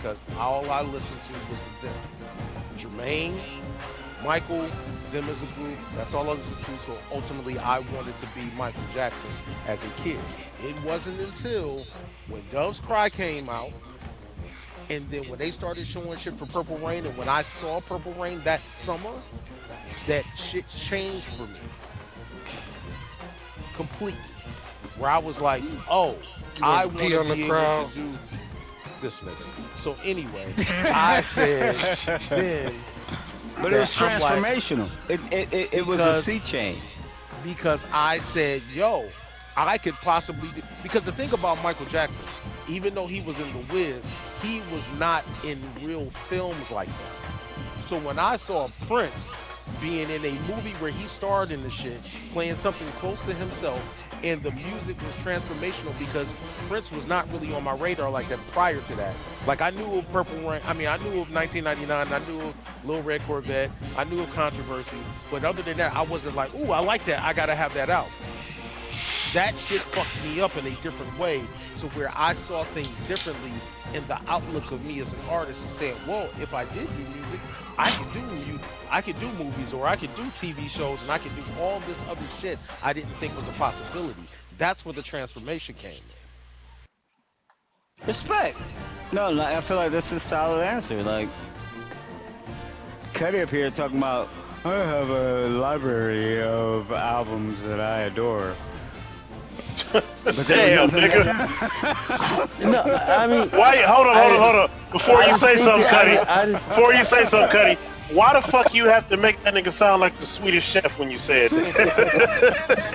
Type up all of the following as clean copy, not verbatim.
because all I listened to was them. Jermaine, Michael, them as a group. That's all I listened to. So ultimately, I wanted to be Michael Jackson as a kid. It wasn't until when Dove's Cry came out, and then when they started showing shit for Purple Rain, and when I saw Purple Rain that summer, that shit changed for me completely. Where I was like, oh, You I wanted to pee want to on the be able to crowd. do this nigga. So anyway, I said then But it that was I'm like, transformational. It was a sea because change. I said, yo, I could possibly do, because the thing about Michael Jackson, even though he was in The Wiz, he was not in real films like that. So when I saw Prince being in a movie where he starred in the shit, playing something close to himself, and the music was transformational because Prince was not really on my radar like that prior to that. Like I knew of Purple Rain, I mean I knew of 1999, I knew of Little Red Corvette, I knew of Controversy, but other than that, I wasn't like, ooh, I like that, I gotta have that album. That shit fucked me up in a different way to where I saw things differently in the outlook of me as an artist and saying, well, if I did do music, I could do movies or I could do TV shows and I could do all this other shit I didn't think was a possibility. That's where the transformation came in. Respect. No, no, I feel like this is a solid answer. Like Cuddy up here talking about, I have a library of albums that I adore. But Damn, nigga. No, I mean, Why? Hold on, hold on, I hold on. Before I you just say think something, that Cuddy. I just Before you say something, Cuddy. Why the fuck you have to make that nigga sound like the Swedish chef when you said that?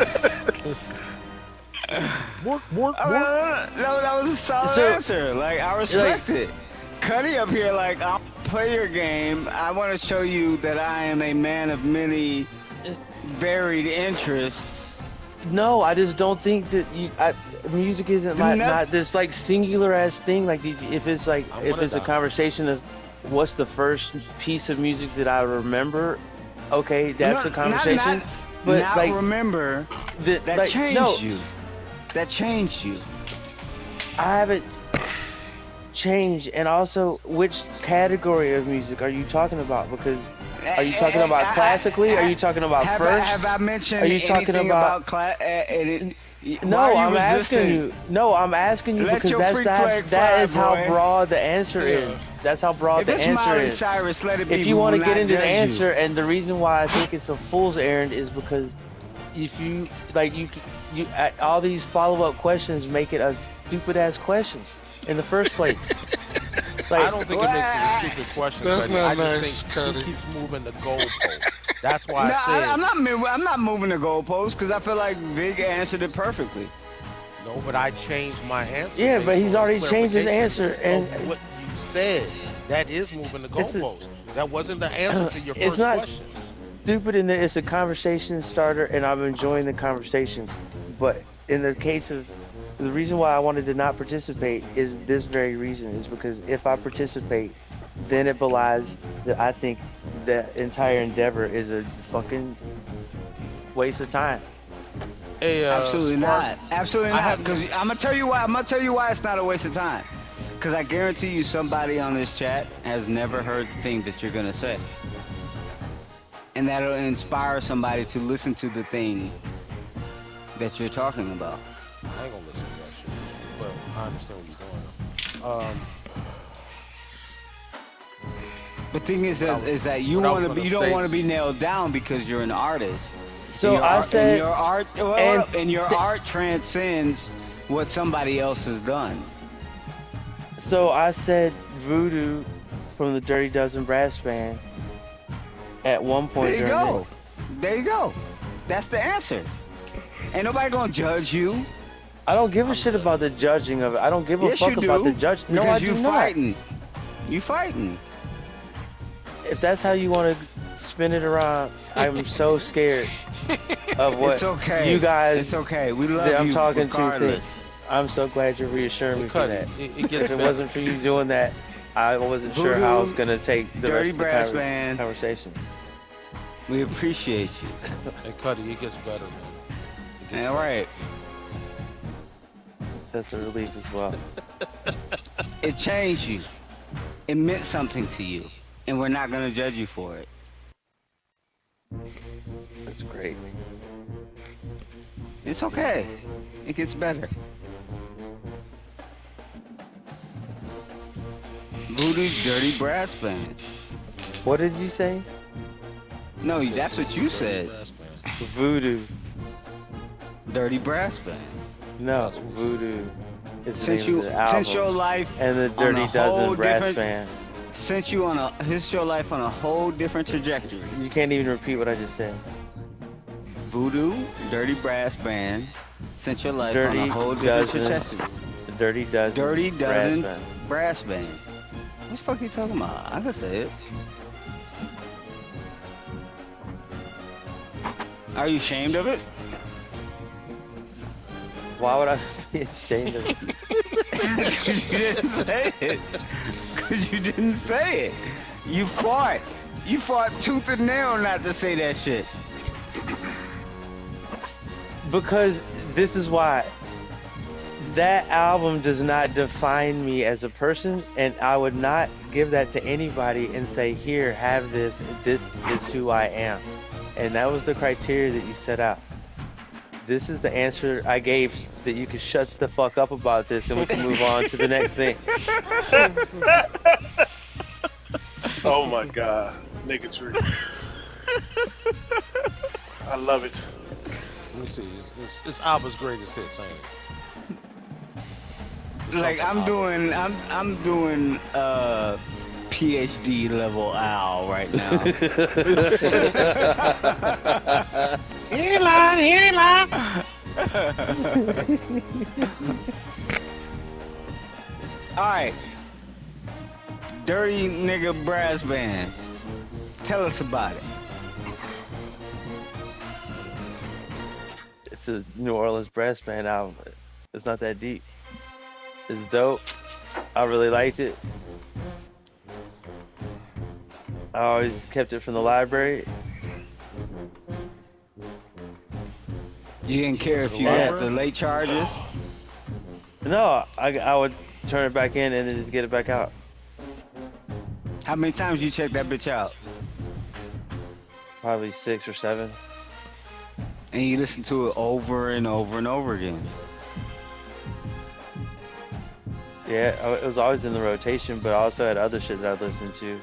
Bork, bork, I bork. mean, no, that was a solid so answer. Like I like respect it. Cuddy up here, like I'll play your game. I want to show you that I am a man of many varied interests. no, I just don't think that music isn't Do like not. not this like singular ass thing. Like if it's like I if want to it's a die. conversation of what's the first piece of music that I remember, okay, No, that's a not conversation. But not like remember that like no, changed you. That changed you. I haven't changed. And also, which category of music are you talking about? Because are you talking about classically? Are you talking about Have I first? Are mentioned you talking anything about about class? Why are No, you I'm asking resistant? you. No, I'm asking you Let because your freak flag that fly, is how boy. broad the answer Yeah. is. That's how broad If the it's answer Miley is. Cyrus, let it be. If We you want will to get not into the judge you. answer, and the reason why I think it's a fool's errand is because if you like all these follow-up questions make it a stupid ass question in the first place. I Like don't think Well, it makes it a stupid question, That's Cuddy. not I just think nice, he Cuddy. keeps moving the goalpost. That's why I No, said I'm not moving the goalpost because I feel like Big answered it perfectly. no, but I changed my answer yeah, but based he's on his already changed his clarification answer, of and what you said. That is moving the it's a, goalpost. That wasn't the answer to your it's first not question. stupid in that it's a conversation starter and I'm enjoying the conversation. But in the case of the reason why I wanted to not participate is this very reason is because if I participate, then it belies that I think the entire endeavor is a fucking waste of time. Hey, Absolutely Spark, not. Absolutely I not. have Because no. I'm gonna tell you why. I'm gonna tell you why it's not a waste of time. Because I guarantee you, somebody on this chat has never heard the thing that you're gonna say, and that'll inspire somebody to listen to the thing that you're talking about. I ain't gonna listen to that shit, but I understand what you're doing. Um, The thing what I was, is that what I was gonna you don't say want to be to you. nailed down because you're an artist, So I and said, your art well, hold and up, and your th- art transcends what somebody else has done. so I said Voodoo from the Dirty Dozen Brass Band at one There point you during it. go. There you go. That's the answer. Ain't nobody gonna judge you. I don't give a I'm shit good. about the judging of it. I don't give a Yes, you fuck about the do. judge. No, I Because you do not. fighting. You fighting. If that's how you want to spin it around, I'm so scared of It's what you okay. It's guys okay. We that love I'm you talking to think. regardless. I'm so glad you're reassuring Hey, me for Cuddy, that. it gets If it better. wasn't for you doing that, I wasn't sure how I was Voodoo, gonna take the Dirty rest of the Brass Band, conversation. we appreciate you. Hey, Cuddy, it gets better, man. It gets All better. right. That's a relief as well. It changed you. it meant something to you, and we're not gonna judge you for it. That's great. It's okay. It gets better. Voodoo's Dirty Brass Band. What did you say? No, that's what you said. Voodoo. Dirty Brass Band. No, Voodoo. Is the Since name of the album. since your life and the on a Dirty whole Dozen Brass different- Band. Since you on your life on a whole different trajectory. You can't even repeat what I just said. Voodoo, Dirty Brass Band, sent your life Dirty on a whole different Dozen. trajectory. The Dirty Dozen. Dirty Dozen Brass Band. Brass Band. What the fuck are you talking about? I can say it. Are you ashamed of it? Why would I be ashamed of it? Because you didn't say it. Because you didn't say it. You fought. You fought tooth and nail not to say that shit. Because this is why. That album does not define me as a person, and I would not give that to anybody and say, here, have this. This is who I am. And that was the criteria that you set out. This is the answer I gave that you can shut the fuck up about this and we can move on to the next thing. Oh my god, nigga tree. I love it. Let me see. It's Abba's greatest hits, ain't it? Like I'm doing PhD level Al right now. He ain't lying, he ain't lying. Alright. Dirty Nigga Brass Band. Tell us about it. It's a New Orleans brass band album. It's not that deep. It's dope. I really liked it. I always kept it from the library. You didn't care if you had the late charges? No, I would turn it back in and then just get it back out. How many times you checked that bitch out? Probably 6 or 7. And you listen to it over and over and over again. Yeah, it was always in the rotation, but I also had other shit that I listened to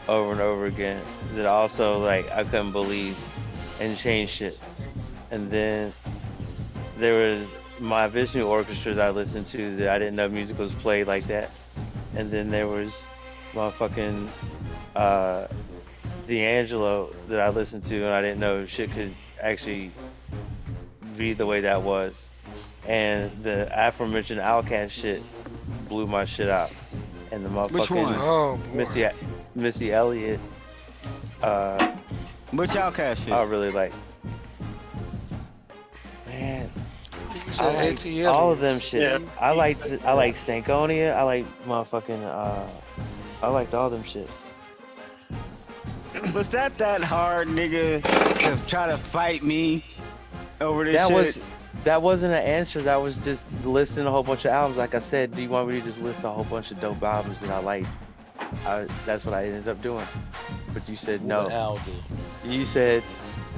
over and over again that also like I couldn't believe and changed shit. And then there was my Vishnu orchestra that I listened to that I didn't know music was played like that. And then there was motherfucking D'Angelo that I listened to and I didn't know shit could actually be the way that was. And the aforementioned Outkast shit blew my shit out. And the motherfucking Which one? Oh boy. Missy Elliott, Which Outkast shit? I really like. Man, I think you I said like ATL. all of them shit. Yeah. I like Stankonia. I like motherfucking. I liked all them shits. Was that hard, nigga, to try to fight me over this That shit? that wasn't an answer. That was just listing a whole bunch of albums. Like I said, do you want me to just list a whole bunch of dope albums that I like? That's what I ended up doing. But you said no. What Al do? You said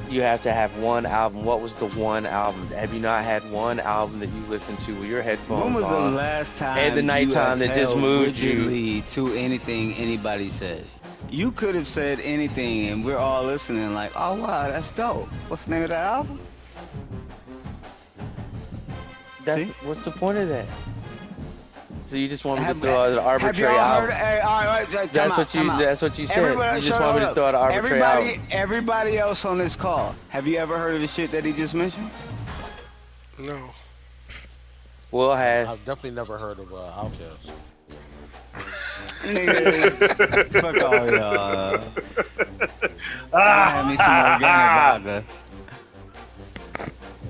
you have to have one album. What was the one album? Have you not had one album that you listened to with your headphones When was on? the last time And the nighttime you that just upheld moved you. rigidly to anything anybody said? You could have said anything and we're all listening like, oh wow, that's dope. What's the name of that album? That's, See? what's the point of that? So you just want me to Have- throw out an Have arbitrary y'all album? heard? Hey, all right, time That's out, time out. That's what you said. Everybody, You just shut want me up. to throw out an arbitrary album. Everybody else on this call, have you ever heard of the shit that he just mentioned? No. Will had. I've definitely never heard of Outkast. Nigga, fuck all y'all. I had me some organic vodka.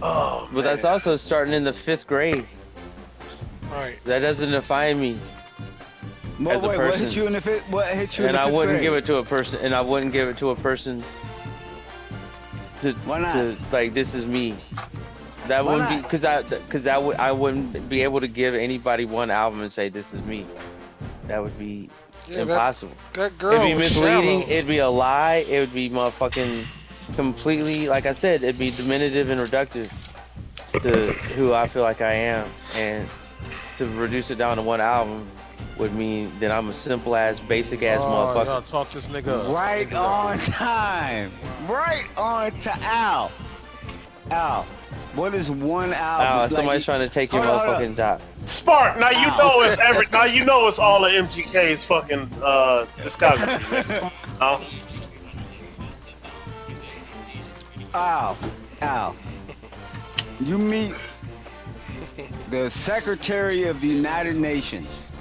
Oh, But that's man. also starting in the 5th grade. All right. That doesn't define me. What, As a wait, what person. hit you in the fifth? What hit you in And the I fifth wouldn't grade? give it to a person. And I wouldn't give it to a person. To Why not? to like this is me. That Why wouldn't be not? because I wouldn't be able to give anybody one album and say this is me. That would be Yeah, impossible. that girl It'd be was misleading. shallow. It'd be a lie. It would be motherfucking completely, like I said, it'd be diminutive and reductive to who I feel like I am. And to reduce it down to one album would mean that I'm a simple ass, basic ass Oh, motherfucker. y'all talk this nigga up. Right on time. Right on to Al. Al, what is one album? Somebody's trying to take your hold on. motherfucking job. Spark. Now you Ow. know it's now you know it's all of MGK's fucking discography. nigga. Al. You meet the Secretary of the United Nations.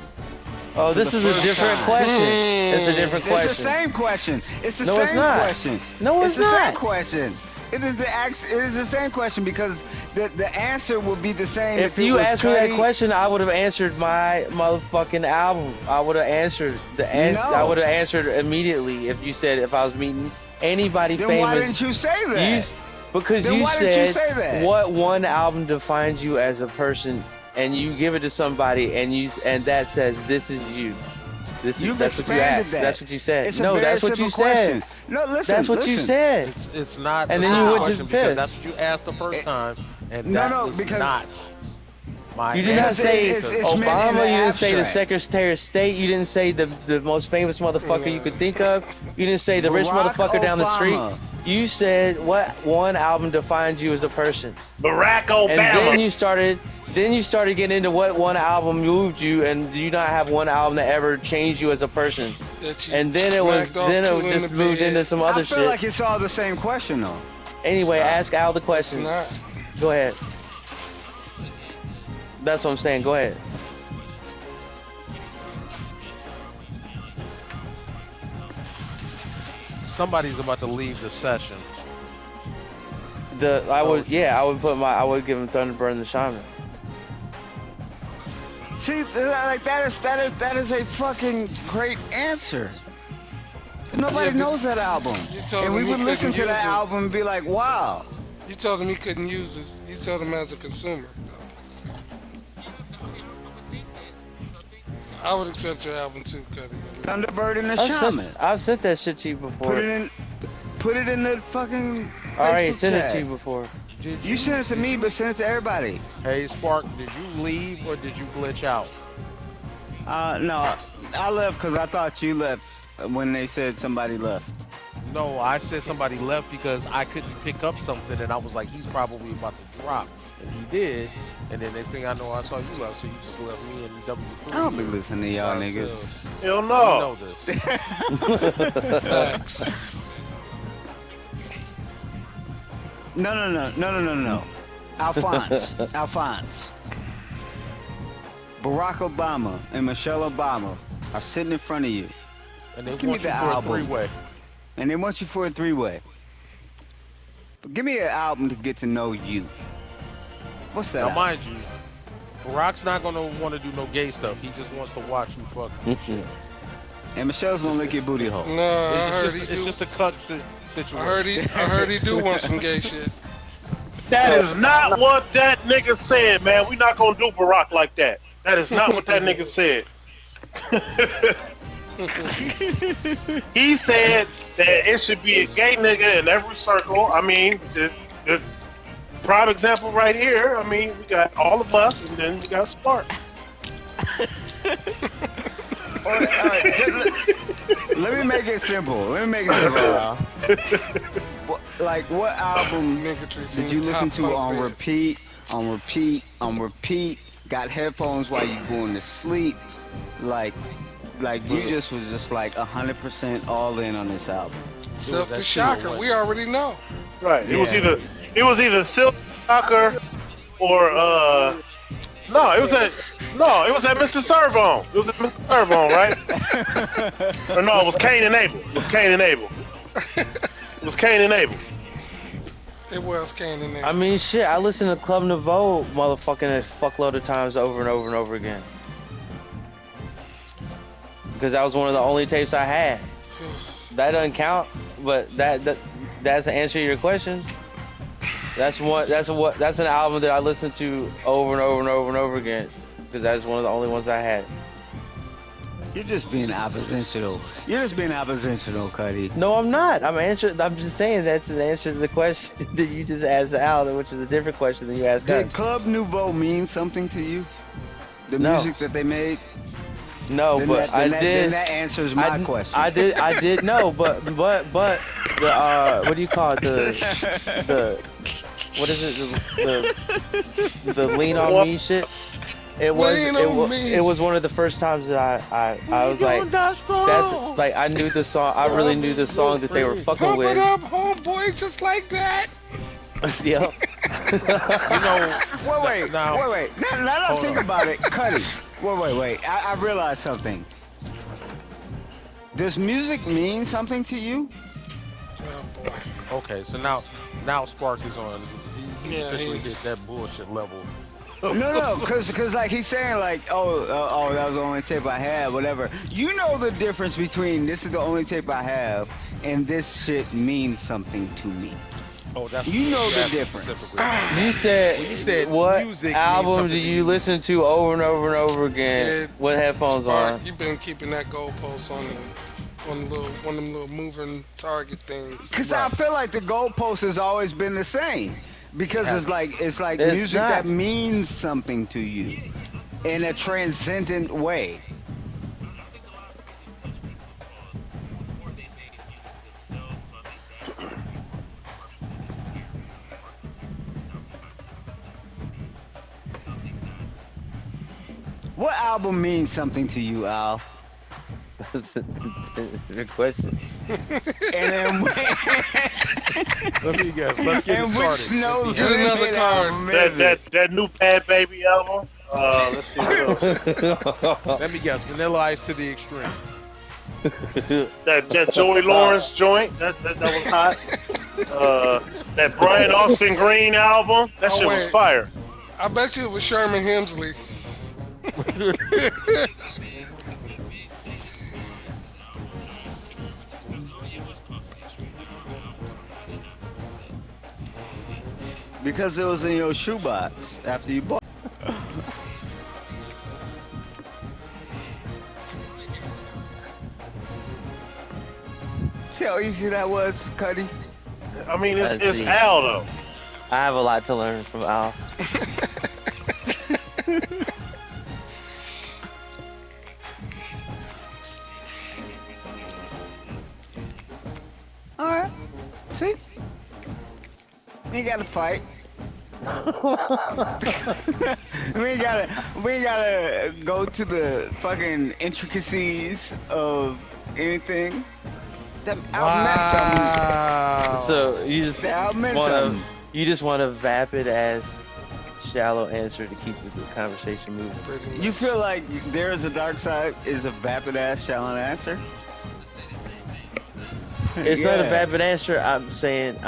Oh, For this the is a first different time. question. It's a different It's question. the same question. It's the No, it's same not. question. No, It's it's the same not. question. It is the same question because the answer will be the same If it you was asked me that Cudi. question, I would have answered my motherfucking album. I would have answered the answer. No. I would have answered immediately if you said if I was meeting anybody Then famous. why didn't you say that? Because Then you why said didn't you say that? what one album defines you as a person, and you give it to somebody, and that says this is you. You've That's what you expanded asked. that. That's what you said. It's a No, very that's what you simple question. said. No, listen. That's what you listen. said. It's not And the then you same went to question the because piss. that's what you asked the first time, and No, that no, was because- not my You did answer. not Because say it's meant in Obama. the You didn't say the abstract. Secretary of State. You didn't say the most famous motherfucker you could think of. You didn't say the rich Barack motherfucker down the street. Obama. You said what one album defines you as a person, Barack and then Obama. you started. Then you started getting into what one album moved you, and do you not have one album that ever changed you as a person? That you And then smacked off to in just the moved bed. into some I other feel shit. like it's all the same question though. Anyway, ask Al the It's question. not. Go ahead. That's what I'm saying. Go ahead. Somebody's about to leave the session. I would give him Thunderbird and the Shaman. See, like that is a fucking great answer. Nobody Yeah, but knows that album, you told and him we he would listen to couldn't that use it. album and be like, "Wow." You told him he couldn't use this. You told him as a consumer. I would accept your album too, Cudi. Thunderbird and the Shaman. I've sent that shit to you before. Put it in the fucking I already Facebook sent it chat. to you before. Did You sent it to me, but send it to everybody. Hey Spark, did you leave or did you glitch out? No, I left because I thought you left when they said somebody left. No, I said somebody left because I couldn't pick up something, and I was like, he's probably about to drop, and he did. And then next thing I know, I saw you left, so you just left me and W3. I don't be listening to y'all by niggas. ourselves. Hell You no. know this. Facts. No. Alphonse. Barack Obama and Michelle Obama are sitting in front of you, And they Give me want you the for album. a three-way. and they want you for a three-way. But give me an album to get to know you. What's that? Now, album? mind you, Barack's not gonna want to do no gay stuff. He just wants to watch you fuck. And Michelle's gonna lick your booty hole. No, I heard It's he do. just a cut situation. I heard he do want some gay shit. That is not what that nigga said, man. We not gonna do Barack like that. That is not what that nigga said. He said that it should be a gay nigga in every circle. I mean, the prime example right here. I mean, we got all of us, and then we got Spark. All right. Let me make it simple. Al. What album Niggatry did you listen to on repeat, got headphones while you going to sleep? Like you just was just like 100% all in on this album. Except the That shocker, shit we already know. Right. It was Yeah. either Silk Shocker or it was at Mr. Servone. It was at Mr. Servone, right? Or no, it was Cain and Abel. It was Cain and Abel. It was Kane in there. I mean, shit. I listened to Club Nouveau, motherfucking a fuckload of times over and over and over again. Because that was one of the only tapes I had. That doesn't count, but that's the answer to your question. That's an album that I listened to over and over and over and over again. Because that's one of the only ones I had. You're just being oppositional. You're just being oppositional, Cuddy. No, I'm not. I'm answering. I'm just saying that's an answer to the question that you just asked Al, which is a different question than you asked Did us. Club Nouveau mean something to you? The No. music that they made? No, Then but that, then that answers my question. I did no, but the what do you call it? The what is it? The lean on What? me shit. Lean on It me. was one of the first times that I was like, that's like I knew the song. I really knew the song that they were fucking Pump it with. up, homeboy, just like that. Yep. You know, Wait. Now that I Hold think on. about it, Cuddy. Wait. I realized something. Does music mean something to you? Oh boy. okay, so now Spark is on. He Yeah, officially he's- hit that bullshit level. No, cause like he's saying like, oh, that was the only tape I had, whatever. You know the difference between this is the only tape I have and this shit means something to me. Oh, that's You know the asked difference. specifically. You said, When you said what music means album something do to you you- listen to over and over and over again Yeah, with headphones Spark, on? you've been keeping that goalpost on one of them little moving target things. Cause I feel like the goalpost has always been the same. Because it's like It's music not. that means something to you in a transcendent way. What album means something to you, Al? That's a good question. And then Let me guess. Let's get it and which started. no Let's Get another limit card. album is it? That new Bad Baby album. Let's see what else. Let me guess. Vanilla Ice to the extreme. That Joey Lawrence joint. That was hot. That Brian Austin Green album. That Oh, shit was wait. fire. I bet you it was Sherman Hemsley. Because it was in your shoebox after you bought. See how easy that was, Cuddy? I mean, Let's it's see. Al though. I have a lot to learn from Al. All right. See? We ain't got to fight. we ain't gotta go to the fucking intricacies of anything. That album meant something. Wow. So you just The album meant want something. a vapid ass shallow answer to keep the conversation moving. Pretty much. You feel like There Is a Dark Side is a vapid ass shallow answer? It's not a Yeah. vapid answer. I'm saying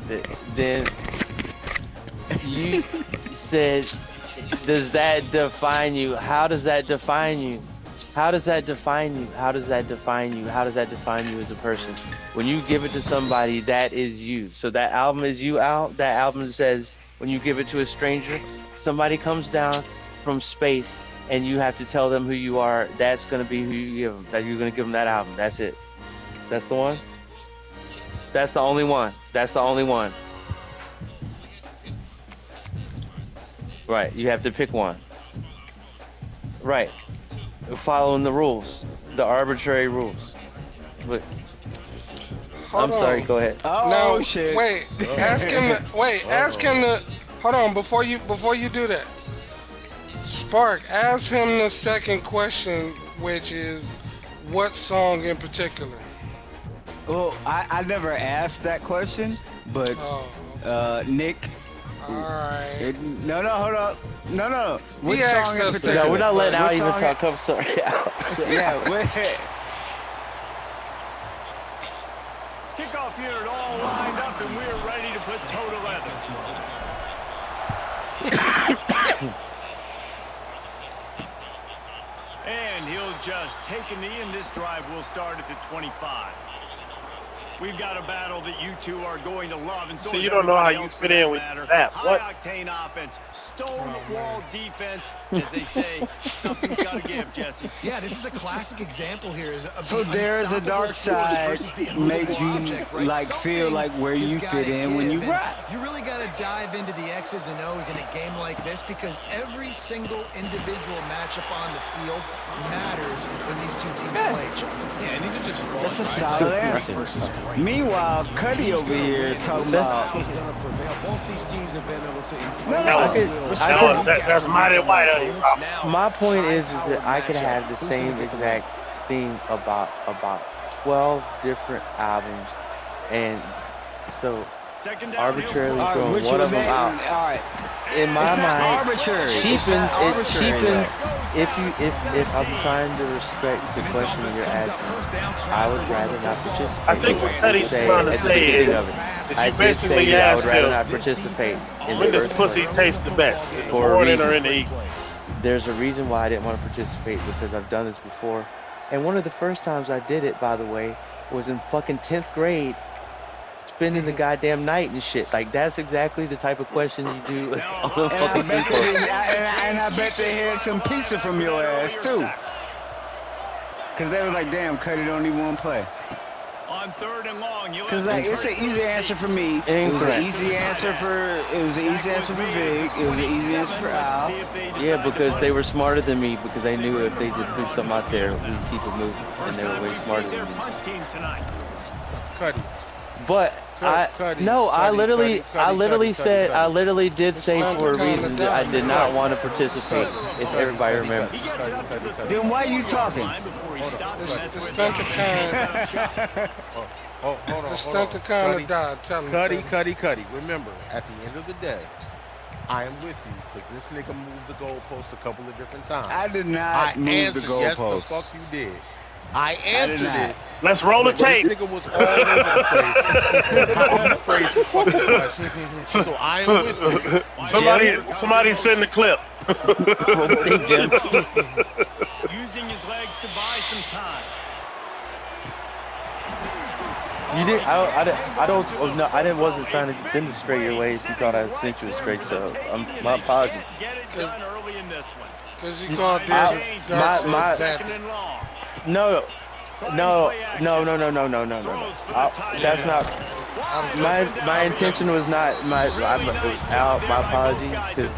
that then you said, does that define you? How does that define you? How does that define you? How does that define you? How does that define you as a person? When you give it to somebody, that is you. So that album is you out. That album says when you give it to a stranger, somebody comes down from space and you have to tell them who you are. That's going to be who you give them. That you're going to give them that album. That's it. That's the one. That's the only one. That's the only one. Right. You have to pick one. Right. Following the rules, the arbitrary rules. But Hold I'm sorry. on. Go ahead. Oh Now, shit. wait. Ask him. Ask him to. Hold on. Before you do that, Spark. Ask him the second question, which is, what song in particular? Well, I never asked that question, but Oh, Nick. all right. No, hold up. No. Which asked song in us that. particular? No, we're not letting Al Which even song- talk. I'm sorry. Al. Yeah, wait. Kickoff unit all lined up and we're ready to put toe to leather. And he'll just take a knee and this drive will start at the 25. We've got a battle that you two are going to love, and so See, is you don't know how everybody you else for fit that in with matter. that. What? High-octane offense, stone-wall defense. As they say, something's got to give, Jesse. Yeah, this is a classic example here. So there's a dark side makes you like feel like where you fit in when you rap. You really got to dive into the X's and O's in a game like this because every single individual matchup on the field matters when these two teams play each other. Yeah, and these are just fun. That's a solid answer. Meanwhile, Cuddy over here talking about. Both these teams have been able to That's mighty white of you. My point is that I could have the same exact thing about 12 different albums, and so arbitrarily throwing one of them out. All right. In my mind, arbitrary. cheapens. If I'm trying to respect the question you're asking, I would rather not participate. I think what Cuddy's trying to say is I you did basically say that I would asked rather him, not participate in when the does first pussy place. taste the best? In the For a morning reason. or in the evening? There's a reason why I didn't want to participate because I've done this before. And one of the first times I did it, by the way, was in fucking 10th grade, spending the goddamn night and shit. Like, that's exactly the type of question you do on the fucking sleepover. And I bet they had some pizza from your ass, too. Because they was like, damn, Cuddy don't even want to play. On 3rd and long, Because like it's an easy answer for me. It was an easy answer for Vig. It was an easy answer for Al. Yeah, because they were smarter than me because they knew if they just threw something out there, we'd keep it moving. And they were way smarter than me. Cuddy. But I literally did say for a reason that I did not want to participate. If everybody remembers. Then why are you talking? The stunter kind of died. Tell him. Cuddy. Remember, at the end of the day, I am with you because this nigga moved the goalpost a couple of different times. I did not move the goalpost. Yes, the fuck you did. I answered it. Let's roll the tape. This nigga was all over the place. So I am with you. Somebody send the clip. Roll the tape, Jim. Using his legs to buy some time. You did. I didn't. Wasn't trying to send it straight your way. If you thought I sent you it straight, so my apologies. Get it done early in this one. Because you called Dark Second and long. No. That's not. My intention was not my apology because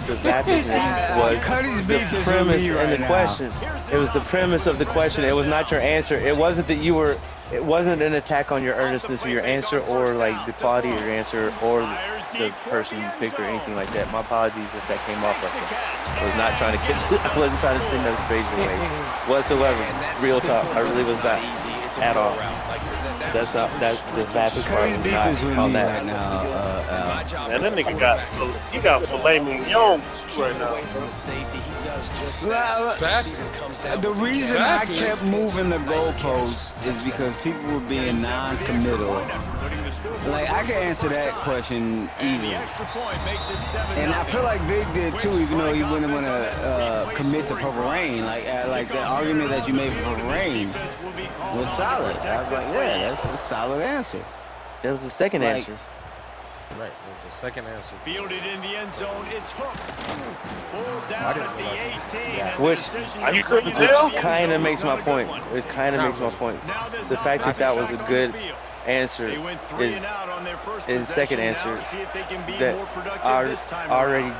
the vapidness was the premise and the question. It was the premise of the question. It was not your answer. It wasn't that you were. It wasn't an attack on your earnestness of your answer or like the quality of your answer or the person you picked or anything like that. My apologies if that came off like that. I was not trying to catch it. I wasn't trying to send those straight away whatsoever. Real talk. I really was not at all. That's the vapid part. Cuddy's beef is with me right now. And that nigga got filet mignon right now. The reason I kept moving the goalposts is because people were being non-committal. Like, I can answer that question easily. And I feel like Big did too, even though he wouldn't want to commit to Purple Rain. Like the argument that you made for Purple Rain was solid. I was like, yeah, that's a solid answer. That was the second answer. Right, it was the second answer. Fielded in the end zone, it's hooked. Pulled down at the 18. Which You couldn't tell? kind of makes my point. It kind of makes my point. The fact that was a good answer is second answer that already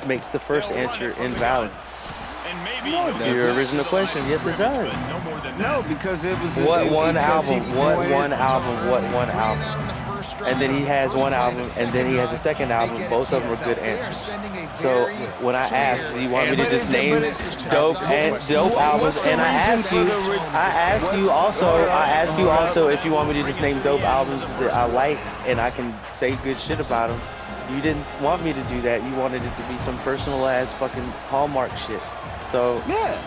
makes the first answer invalid. To your original question, yes it does. No, because it was What one album? And then he has one album, and then he has a second album. Both of them are good answers. So when I asked, do you want me to just name dope albums? And I ask you also if you want me to just name dope albums that I like and I can say good shit about them. You didn't want me to do that. You wanted it to be some personal ass fucking Hallmark shit. So yeah.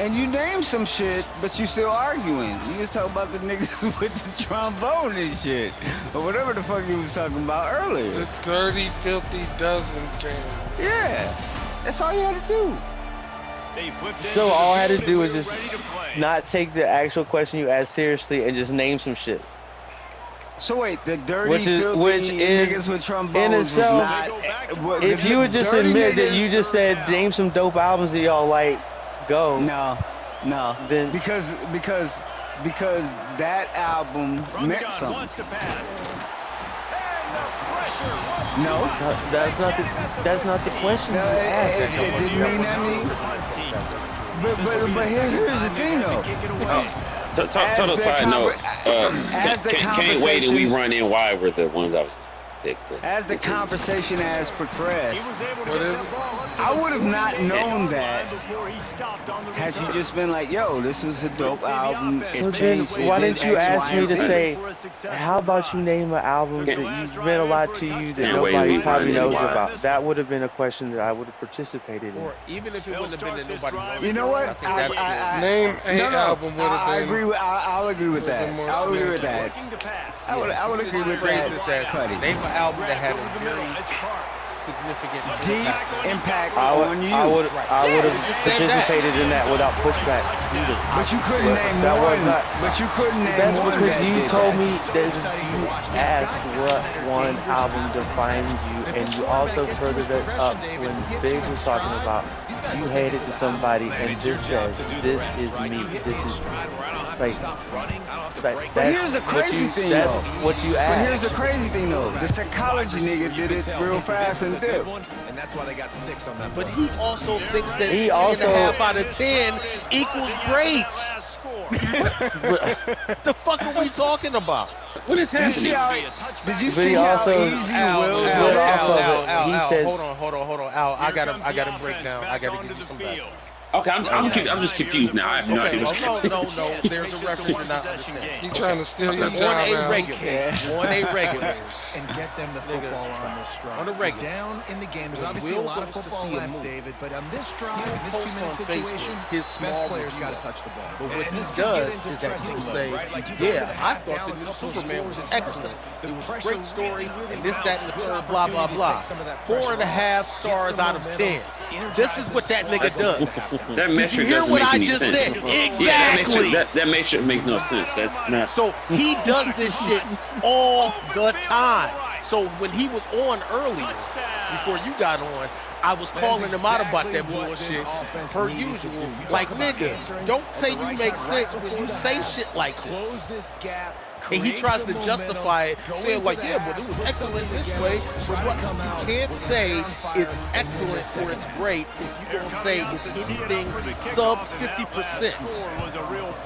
And you named some shit, but you still arguing. You just talk about the niggas with the trombone and shit. Or whatever the fuck you was talking about earlier. The dirty, filthy dozen game. Yeah. That's all you had to do. They flipped So all I had to do was just not take the actual question you asked seriously and just name some shit. So wait, the dirty, Which is niggas with trombones in was itself. not. If you would just admit that you just said name some dope albums that y'all like, go. No, Then because that album meant something. No, that's not the question. no, you asked. it didn't mean that But here's the thing though. Total side note. as the Can't wait and we conversation- run in wide were the ones I was pick. As the conversation has progressed, What is it? I would have not known that had you just been like, yo, this was a dope album. So It then, changed, it why did didn't you X, ask Y, me and to Z. say, how about you name an album that you meant a lot to you that Can't wait nobody we probably run in knows wide. about? That would have been a question that I would have participated in. Or even if it wouldn't have been that nobody knows. You know what? I think that's Name a album would have I been. agree with. I'll agree with that. been more I'll agree with cement. that. I would agree with phrase this that. as Cuddy. name an album that had a very significant Deep impact. impact I would, on you. I would, I would have just said that. participated in that without pushback either. But you couldn't name That was one. not- But you couldn't name That's one because that you did told that. me that you asked what one album defined you, and you also furthered it up when Big was talking about you hated to somebody, and this says this is me, this is like But here's the what crazy you, thing, that's though. what you But here's asked. the crazy thing though. The psychology nigga did it real fast and dipped. And that's why they got 6 on that. But he also thinks that He 3.5 out of 10 equals great. What the fuck are we talking about? What is You see happening? how? Did you But he see how also- easy Will Al, did Al, it? Al, he said- Hold on. Al, I gotta break down. I gotta give you some background. Okay, I'm just confused now. I have no idea what's no, happening. no. There's a reference you're not understanding. He trying to steal your On job, a Al. regular. On a regular. And get them the football on this drive. On a regular. Down in the game. There's When obviously a Will lot of goes to football see a left, move, David, but on this drive, in this posts 2-minute on situation, Facebook his small best players review got to of touch the ball. But what And he this can get does into is that pressing he'll mode, say, right? Like, you go into yeah, the I half thought down the a new couple of Superman was scores, it starts excellent. to- It was a pressure great story, really, really and this, that, and the mounts. third, blah, blah, Good blah. opportunity to take some of that pressure 4.5 off, stars get some out of momentum, 10. This is what that nigga does. That Did metric you hear doesn't what make I any just sense. said? Yeah, Exactly. that matrix makes no sense. That's not. So he does this shit all the time. So when he was on earlier, before you got on, I was calling him out about that bullshit per usual. Like, nigga, don't say you make sense when you say shit like this. And he tries to justify it, saying like, yeah, but it was excellent this way. But what, you can't say it's excellent or it's great if you don't say it's anything sub 50%.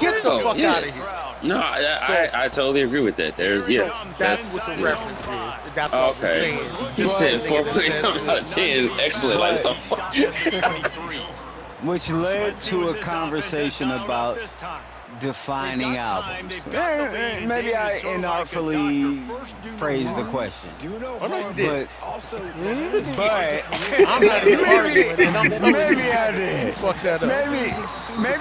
Get the fuck out of here. No, I totally agree with that. That's what the reference is. That's what I was Okay. saying. He This said nigga 4 that something out of 10. Excellent. Like the fuck. Which led to a conversation about defining albums. Maybe I inartfully phrased the question. Oh, no, you did. But I'm not even arguing, and I'm telling maybe you, I did. fuck that up. Maybe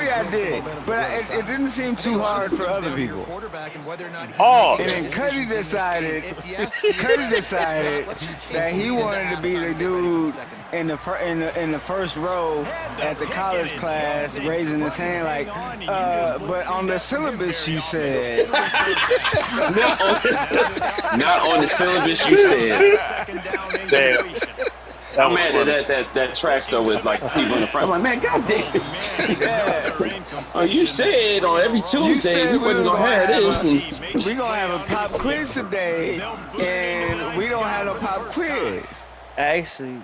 I did. But it didn't seem too hard for other people. Oh. And then Cuddy decided that he wanted to be the dude in the first row at the college class, raising his hand like, but on the syllabus you said. Not on the syllabus you said. Damn. I'm mad that tracks though with like people in the front. I'm like, man, goddamn. Oh, you said on every Tuesday we wasn't gonna have this. And We gonna have a pop quiz today, and we don't have no pop quiz. Actually,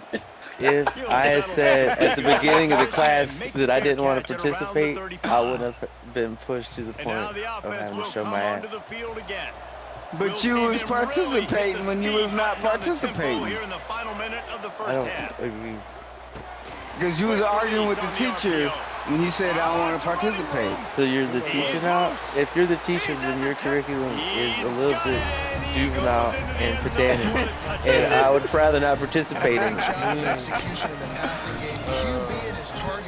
if I had said at the beginning of the class that I didn't want to participate, I would have been pushed to the point of having to show my ass. But you was participating when you was not participating. I don't agree. Because you was arguing with the teacher when you said, I don't want to participate. So you're the teacher now? If you're the teacher, then your curriculum is a little bit juvenile and pedantic, and I would rather not participate in it.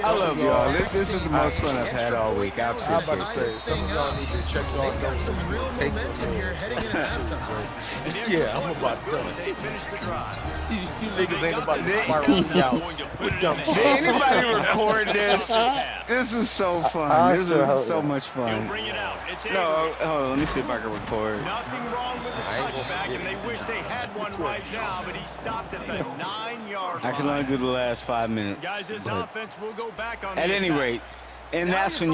I love y'all. This is the most fun I've had all week. I I'm about to appreciate say, it. some of y'all need to check y'all They've got notes. some real Take momentum here heading into halftime. Yeah, I'm about done. They finished the drive. You niggas ain't about to spiral me out with dumb Did shit. anybody record this? This is so fun. I This sure is hope so not. much He'll fun. bring it out. It's No, Avery. hold on. Let me see if I can record. Nothing wrong with the I ain't gonna touchback, forget and they it. wish they had one right now, but he stopped at the 9-yard line. I can only do the last 5 minutes. Guys, this but offense will go back on at the any attack. rate, and Now that's you're when